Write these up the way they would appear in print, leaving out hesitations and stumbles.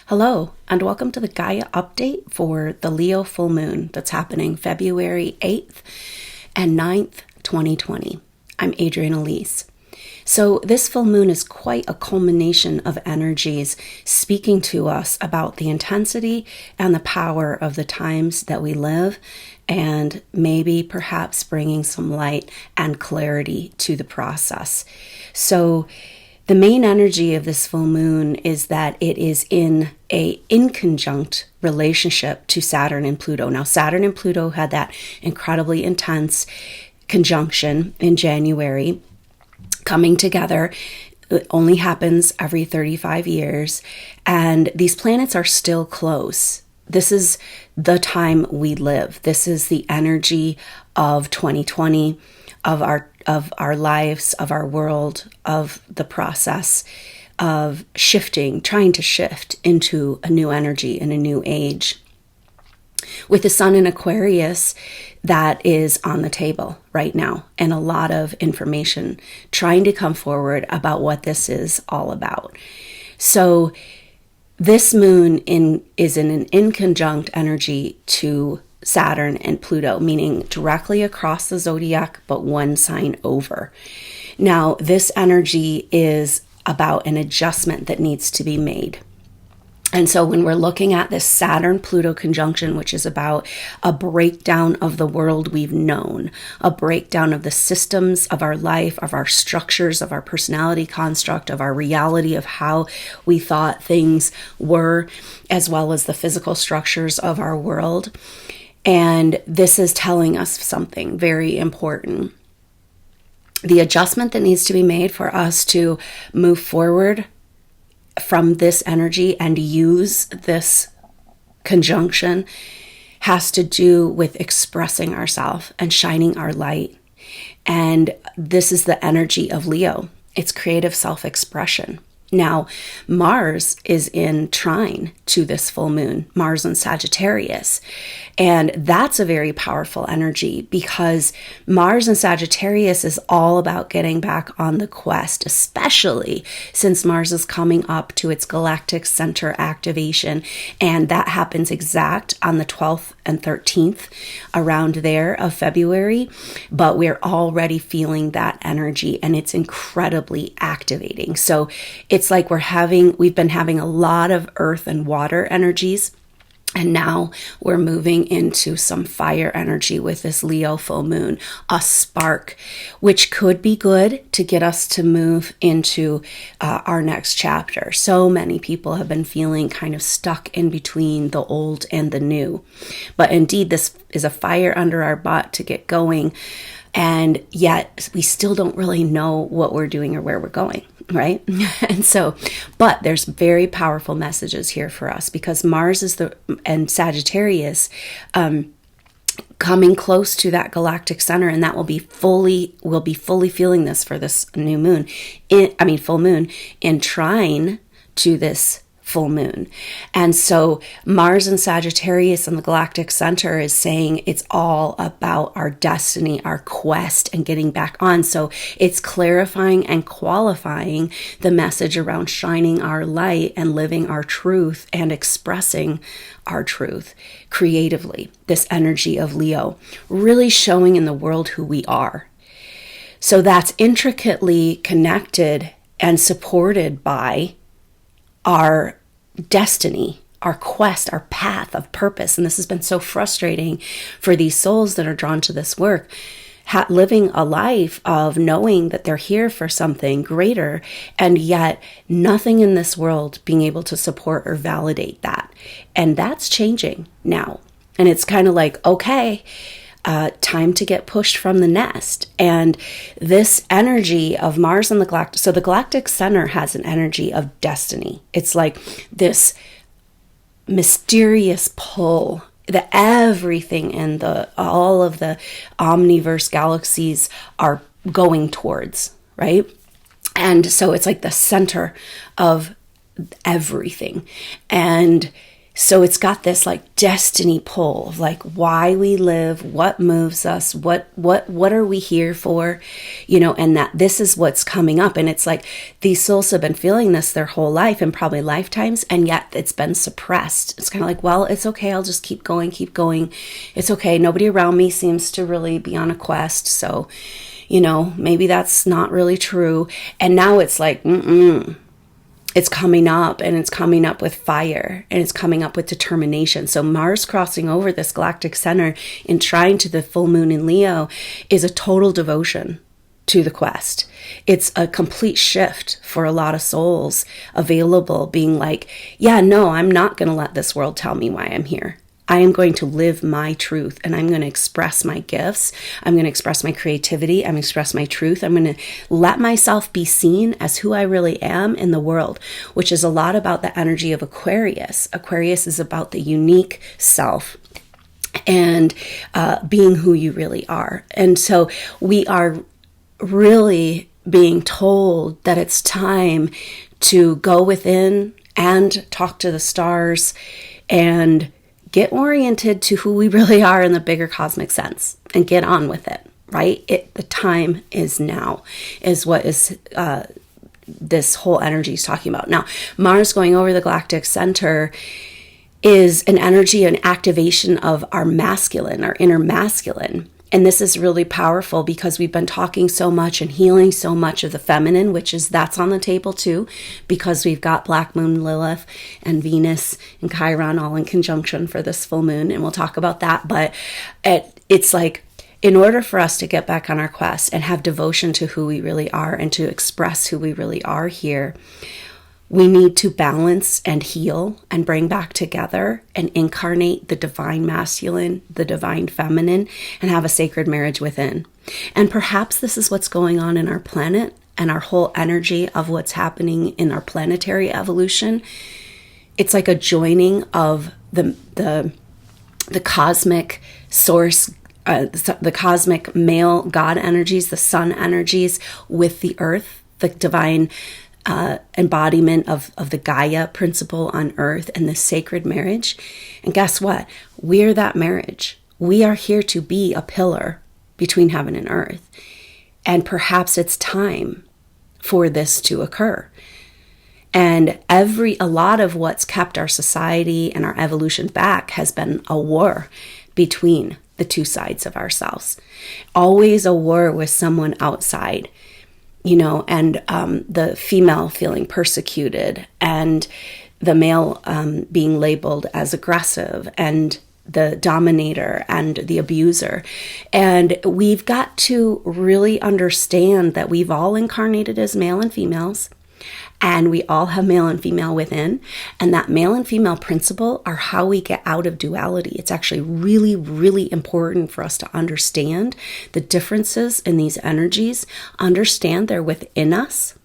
Hello, and welcome to the Gaia update for the Leo full moon that's happening February 8th and 9th, 2020. I'm Adrienne Elise. So this full moon is quite a culmination of energies speaking to us about the intensity and the power of the times that we live, and maybe perhaps bringing some light and clarity to the process. So the main energy of this full moon is that it is in a inconjunct relationship to Saturn and Pluto. Now, Saturn and Pluto had that incredibly intense conjunction in January, coming together. It only happens every 35 years, and these planets are still close. This is the time we live. This is the energy of 2020, of our lives, of our world, of the process of shifting, trying to shift into a new energy in a new age. With the sun in Aquarius, that is on the table right now, and a lot of information trying to come forward about what this is all about. So this moon is in an inconjunct energy to Saturn and Pluto, meaning directly across the zodiac, but one sign over. Now, this energy is about an adjustment that needs to be made. And so when we're looking at this Saturn-Pluto conjunction, which is about a breakdown of the world we've known, a breakdown of the systems of our life, of our structures, of our personality construct, of our reality, of how we thought things were, as well as the physical structures of our world. And this is telling us something very important. The adjustment that needs to be made for us to move forward from this energy and use this conjunction has to do with expressing ourselves and shining our light. And this is the energy of Leo. It's creative self-expression. Now, Mars is in trine to this full moon, Mars in Sagittarius. And that's a very powerful energy because Mars in Sagittarius is all about getting back on the quest, especially since Mars is coming up to its Galactic Center activation. And that happens exact on the 12th and 13th, around there of February. But we're already feeling that energy, and it's incredibly activating. So it's like we've been having a lot of earth and water energies, and now we're moving into some fire energy with this Leo full moon, a spark, which could be good to get us to move into our next chapter. So many people have been feeling kind of stuck in between the old and the new. But indeed, this is a fire under our butt to get going. And yet we still don't really know what we're doing or where we're going, right? And so, but there's very powerful messages here for us because Mars and Sagittarius coming close to that galactic center, and that we'll be fully feeling this for this new moon, full moon in trine to this full moon. And so Mars and Sagittarius and the Galactic Center is saying it's all about our destiny, our quest, and getting back on. So it's clarifying and qualifying the message around shining our light and living our truth and expressing our truth creatively. This energy of Leo really showing in the world who we are. So that's intricately connected and supported by our destiny, our quest, our path of purpose. And this has been so frustrating for these souls that are drawn to this work, living a life of knowing that they're here for something greater, and yet nothing in this world being able to support or validate that. And that's changing now. And it's kind of like, okay, time to get pushed from the nest. And this energy of Mars and the Galactic, so the Galactic Center has an energy of destiny. It's like this mysterious pull that everything in all of the omniverse galaxies are going towards, right? And so it's like the center of everything. And So it's got this like destiny pull of like why we live, what moves us, what are we here for, and that this is what's coming up. And it's like these souls have been feeling this their whole life and probably lifetimes, and yet it's been suppressed. It's kind of like, well, it's okay. I'll just keep going. It's okay. Nobody around me seems to really be on a quest. So, maybe that's not really true. And now it's like, it's coming up, and it's coming up with fire, and it's coming up with determination. So Mars crossing over this galactic center in trine to the full moon in Leo is a total devotion to the quest. It's a complete shift for a lot of souls available, being like, yeah, no, I'm not going to let this world tell me why I'm here. I am going to live my truth, and I'm going to express my gifts. I'm going to express my creativity. I'm going to express my truth. I'm going to let myself be seen as who I really am in the world, which is a lot about the energy of Aquarius. Aquarius is about the unique self and being who you really are. And so we are really being told that it's time to go within and talk to the stars and get oriented to who we really are in the bigger cosmic sense and get on with it, right? The time is now, is what is this whole energy is talking about. Now, Mars going over the Galactic Center is an energy, an activation of our masculine, our inner masculine. And this is really powerful because we've been talking so much and healing so much of the feminine, that's on the table too, because we've got Black Moon Lilith and Venus and Chiron all in conjunction for this full moon. And we'll talk about that. But it's like, in order for us to get back on our quest and have devotion to who we really are and to express who we really are here, we need to balance and heal and bring back together and incarnate the divine masculine, the divine feminine, and have a sacred marriage within. And perhaps this is what's going on in our planet and our whole energy of what's happening in our planetary evolution. It's like a joining of the cosmic source, the cosmic male God energies, the sun energies with the earth, the divine embodiment of the Gaia principle on earth and the sacred marriage. And guess what? We're that marriage. We are here to be a pillar between heaven and earth. And perhaps it's time for this to occur. And a lot of what's kept our society and our evolution back has been a war between the two sides of ourselves. Always a war with someone outside. And the female feeling persecuted and the male being labeled as aggressive and the dominator and the abuser. And we've got to really understand that we've all incarnated as male and females, and we all have male and female within. And that male and female principle are how we get out of duality. It's actually really, really important for us to understand the differences in these energies, understand they're within us.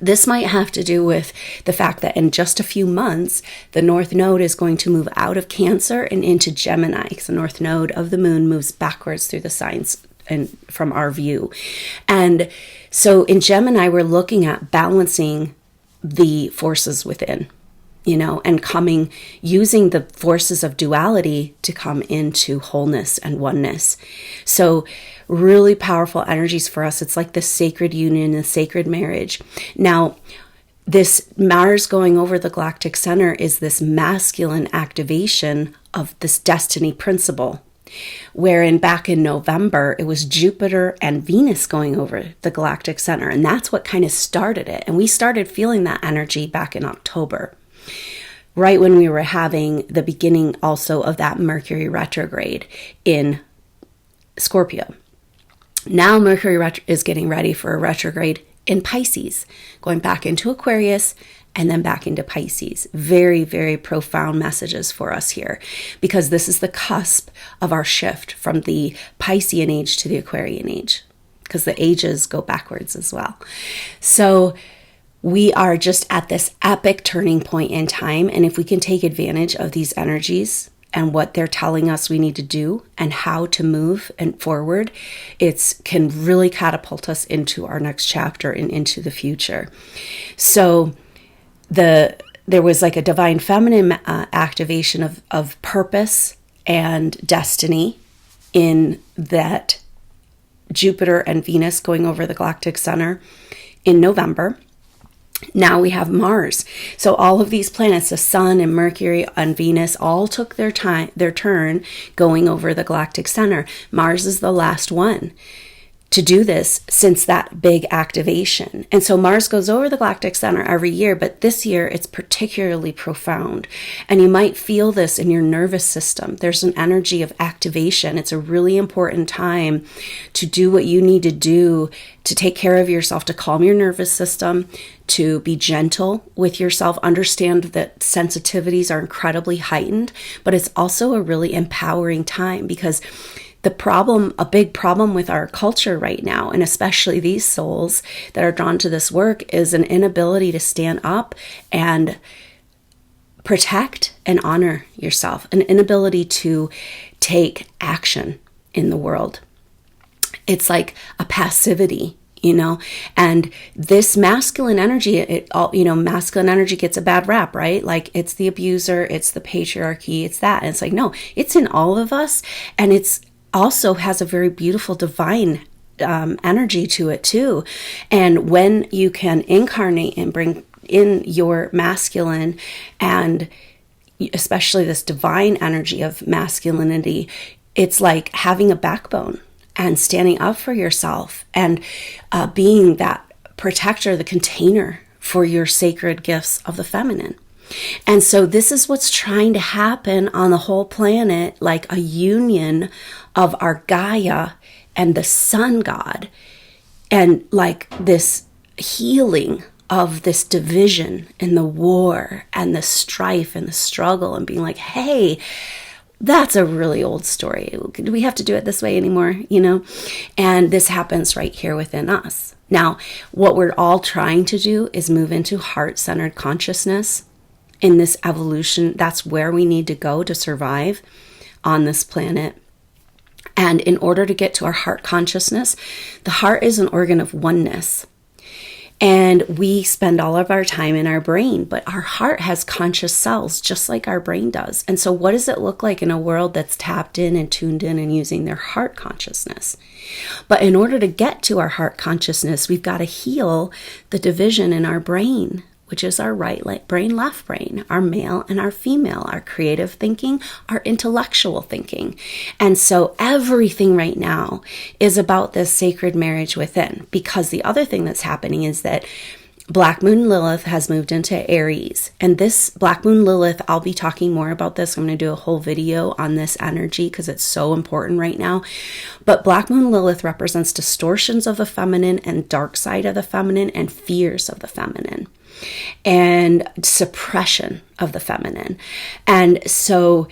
This might have to do with the fact that in just a few months, the North Node is going to move out of Cancer and into Gemini, because the North Node of the moon moves backwards through the signs and from our view. And so in Gemini, we're looking at balancing the forces within, and using the forces of duality to come into wholeness and oneness. So really powerful energies for us. It's like the sacred union, the sacred marriage. Now, this Mars going over the Galactic Center is this masculine activation of this destiny principle, wherein back in November, it was Jupiter and Venus going over the Galactic Center. And that's what kind of started it. And we started feeling that energy back in October, right when we were having the beginning also of that Mercury retrograde in Scorpio. Now Mercury is getting ready for a retrograde in Pisces, going back into Aquarius and then back into Pisces. Very, very profound messages for us here, because this is the cusp of our shift from the Piscean age to the Aquarian age, because the ages go backwards as well. So we are just at this epic turning point in time. And if we can take advantage of these energies and what they're telling us we need to do and how to move and forward, it can really catapult us into our next chapter and into the future. So the there was like a divine feminine activation of purpose and destiny in that Jupiter and Venus going over the Galactic Center in November. Now we have Mars. So all of these planets, the Sun and Mercury and Venus, all took their turn going over the Galactic Center. Mars is the last one to do this since that big activation. And so Mars goes over the Galactic Center every year, but this year it's particularly profound. And you might feel this in your nervous system. There's an energy of activation. It's a really important time to do what you need to do to take care of yourself, to calm your nervous system, to be gentle with yourself, understand that sensitivities are incredibly heightened, but it's also a really empowering time because a big problem with our culture right now, and especially these souls that are drawn to this work, is an inability to stand up and protect and honor yourself, an inability to take action in the world. It's like a passivity, and this masculine energy, masculine energy gets a bad rap, right? Like it's the abuser, it's the patriarchy, it's that. And it's like, no, it's in all of us. And it's also has a very beautiful divine energy to it too. And when you can incarnate and bring in your masculine and especially this divine energy of masculinity, it's like having a backbone and standing up for yourself and being that protector, the container for your sacred gifts of the feminine. And so this is what's trying to happen on the whole planet, like a union of our Gaia and the sun god, and like this healing of this division and the war and the strife and the struggle, and being like, hey, that's a really old story. Do we have to do it this way anymore? And this happens right here within us. Now, what we're all trying to do is move into heart-centered consciousness in this evolution. That's where we need to go to survive on this planet. And in order to get to our heart consciousness, the heart is an organ of oneness. And we spend all of our time in our brain, but our heart has conscious cells just like our brain does. And so what does it look like in a world that's tapped in and tuned in and using their heart consciousness? But in order to get to our heart consciousness, we've got to heal the division in our brain, which is our right brain, left brain, our male and our female, our creative thinking, our intellectual thinking. And so everything right now is about this sacred marriage within, because the other thing that's happening is that Black Moon Lilith has moved into Aries. And this Black Moon Lilith, I'll be talking more about this. I'm going to do a whole video on this energy because it's so important right now. But Black Moon Lilith represents distortions of the feminine and dark side of the feminine and fears of the feminine and suppression of the feminine. And so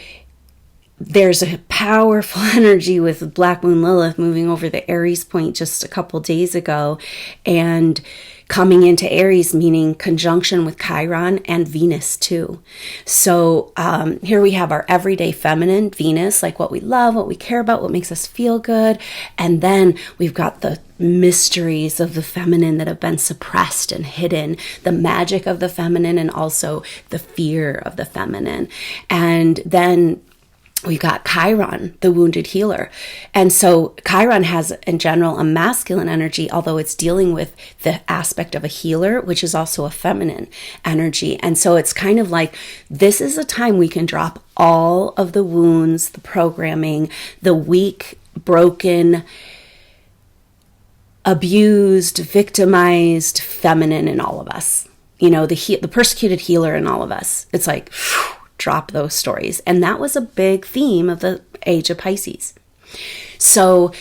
there's a powerful energy with Black Moon Lilith moving over the Aries point just a couple days ago and coming into Aries, meaning conjunction with Chiron and Venus too. So here we have our everyday feminine, Venus, like what we love, what we care about, what makes us feel good. And then we've got the mysteries of the feminine that have been suppressed and hidden, the magic of the feminine, and also the fear of the feminine. And then we've got Chiron, the wounded healer. And so Chiron has, in general, a masculine energy, although it's dealing with the aspect of a healer, which is also a feminine energy. And so it's kind of like, this is a time we can drop all of the wounds, the programming, the weak, broken, abused, victimized feminine in all of us. The persecuted healer in all of us. It's like, drop those stories. And that was a big theme of the age of Pisces. So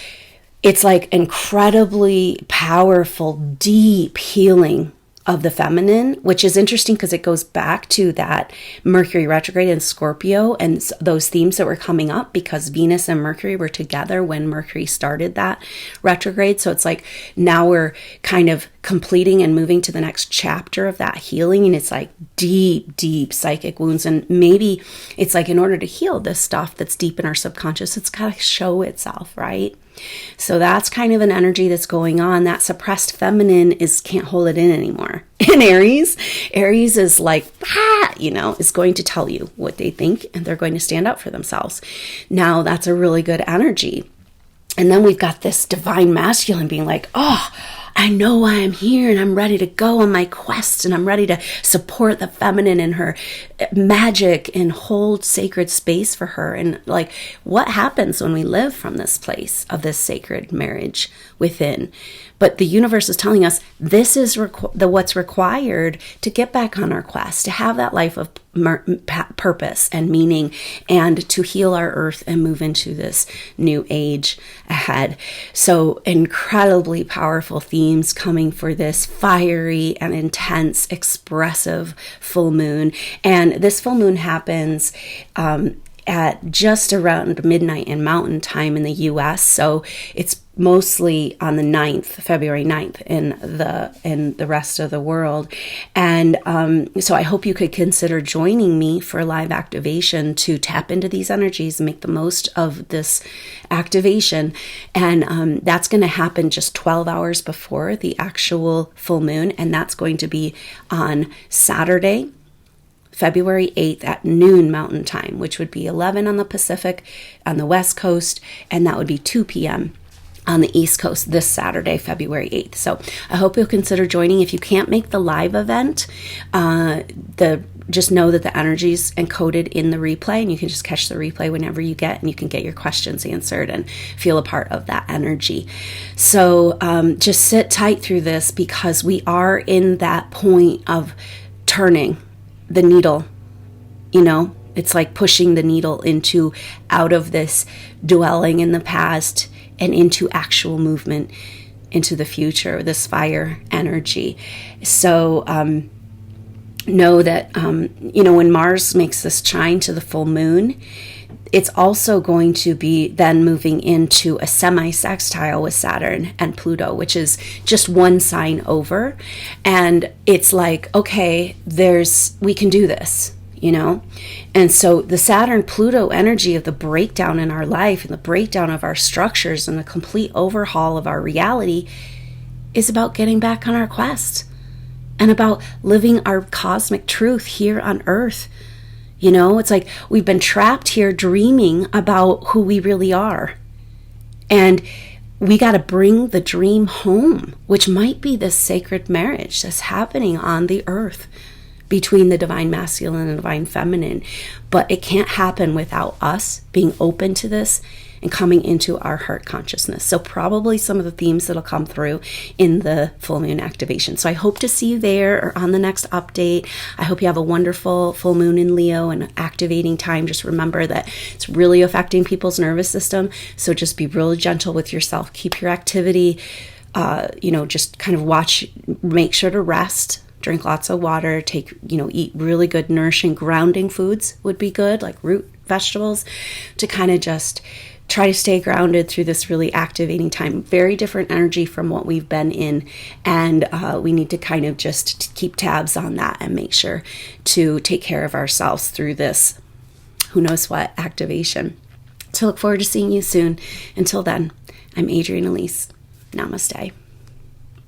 it's like incredibly powerful, deep healing of the feminine, which is interesting because it goes back to that Mercury retrograde in Scorpio and those themes that were coming up because Venus and Mercury were together when Mercury started that retrograde. So it's like now we're kind of completing and moving to the next chapter of that healing. And it's like deep, deep psychic wounds. And maybe it's like in order to heal this stuff that's deep in our subconscious, it's got to show itself, right? So that's kind of an energy that's going on. That suppressed feminine can't hold it in anymore. In Aries is like, is going to tell you what they think, and they're going to stand up for themselves. Now that's a really good energy. And then we've got this divine masculine being like, I know why I'm here, and I'm ready to go on my quest, and I'm ready to support the feminine in her magic and hold sacred space for her. And like, what happens when we live from this place of this sacred marriage within? But the universe is telling us this is what's required to get back on our quest, to have that life of purpose and meaning, and to heal our earth and move into this new age ahead. So incredibly powerful themes coming for this fiery and intense, expressive full moon. And this full moon happens at just around midnight in Mountain Time in the US. So it's mostly on the 9th, February 9th in the rest of the world. And so I hope you could consider joining me for live activation to tap into these energies and make the most of this activation. And that's going to happen just 12 hours before the actual full moon. And that's going to be on Saturday, February 8th at noon Mountain Time, which would be 11 on the Pacific on the West Coast, and that would be 2 p.m. on the East Coast this Saturday, February 8th. So I hope you'll consider joining. If you can't make the live event, just know that the energy's encoded in the replay, and you can just catch the replay whenever you get, and you can get your questions answered and feel a part of that energy. So just sit tight through this, because we are in that point of turning the needle. It's like pushing the needle out of this dwelling in the past and into actual movement into the future, this fire energy. So know that when Mars makes this trine to the full moon, it's also going to be then moving into a semi-sextile with Saturn and Pluto, which is just one sign over. And it's like, okay, we can do this, And so the Saturn-Pluto energy of the breakdown in our life and the breakdown of our structures and the complete overhaul of our reality is about getting back on our quest and about living our cosmic truth here on Earth. It's like we've been trapped here dreaming about who we really are. And we got to bring the dream home, which might be this sacred marriage that's happening on the earth between the divine masculine and divine feminine. But it can't happen without us being open to this and coming into our heart consciousness. So probably some of the themes that'll come through in the full moon activation. So I hope to see you there or on the next update. I hope you have a wonderful full moon in Leo and activating time. Just remember that it's really affecting people's nervous system. So just be really gentle with yourself. Keep your activity, just kind of watch, make sure to rest. Drink lots of water, eat really good nourishing grounding foods would be good, like root vegetables, to kind of just try to stay grounded through this really activating time. Very different energy from what we've been in. And we need to kind of just keep tabs on that and make sure to take care of ourselves through this who knows what activation. So look forward to seeing you soon. Until then, I'm Adrienne Elise. Namaste.